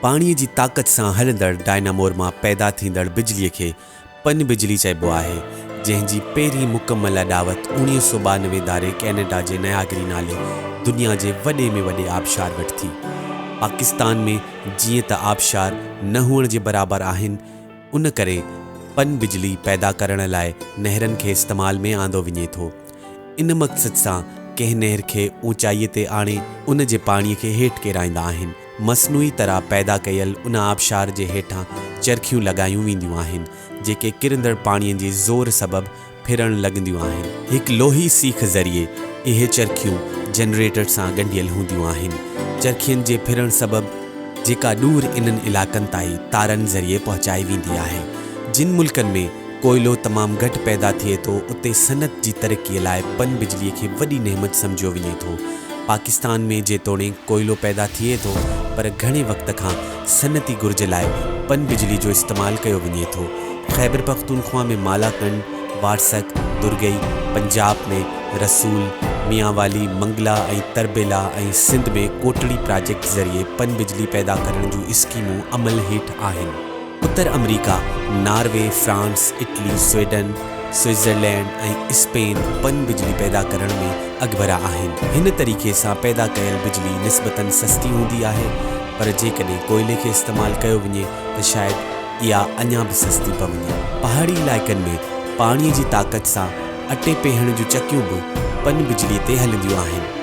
पाणीअ जी ताक़त सां हलंदड़ डायनामोर मां पैदा थींदड़ बिजलीअ खे पन बिजली चइबो आहे, जंहिंजी पहिरीं मुकमल अॾावत 1992 धारे कैनेडा जे नयागरी नाले दुनिया जे वॾे में वॾे आबशार वटि थी। पाकिस्तान में जीअं त आबशार न हुअण जे बराबरि आहिनि, उन करे पन बिजली पैदा करण लाइ नहरनि खे इस्तेमाल में आंदो वञे थो। इन मक़सद सां कंहिं नहर खे ऊचाईअ ते आणे उन जे पाणीअ खे हेठि केराईंदा आहिनि। मसनूई तरह पैदा कयल उन आबशार जे हेठां चरखियूं लॻायूं वेंदियूं आहिनि, जेके किरंदड़ पाणीअ जे ज़ोर सबबि फिरण लॻंदियूं आहिनि। हिकु लोही सीख ज़रिए इहे चरखियूं जनरेटर सां ॻंढियल हूंदियूं आहिनि। चरखियुनि जे फिरण सबबि जेका ॾूर इन्हनि इलाइक़नि ताईं तारनि ज़रिए पहुचाई वेंदी आहे। जिन मुल्कनि में कोयलो तमामु घटि पैदा थिए थो, उते सनत जी तरक़ीअ लाइ पन बिजलीअ खे वॾी नेमत सम्झियो वञे थो। पाकिस्तान में जेतोणीकि कोयलो पैदा थिए थो, पर घणे वक़्त खां सनती घुर्ज लाइ पन बिजली जो इस्तेमालु कयो वञे थो। ख़ैबर पख्तूनख्वा में मालाकंड, वारसक, दुर्गई, पंजाब में रसूल, मियांवाली, मंगला ऐं तरबेला ऐं सिंध में कोटड़ी प्रोजेक्ट ज़रिए पन बिजली पैदा करण जूं स्कीमूं अमल हेठि आहिनि। उत्तर America, Norway, France, Italy, Sweden, Switzerland ऐं स्पेन पन बिजली पैदा करण में अॻिभरा आहिनि। हिन तरीक़े सां पैदा कयल बिजली निस्बतन सस्ती हूंदी आहे, पर जेकॾहिं कोयले खे इस्तेमालु कयो वञे त शायदि इहा अञा बि सस्ती पवंदी। पहाड़ी इलाइक़नि में पाणीअ जी ताक़त सां अटे पेहण जूं चकियूं बि पन बिजलीअ ते हलंदियूं आहिनि।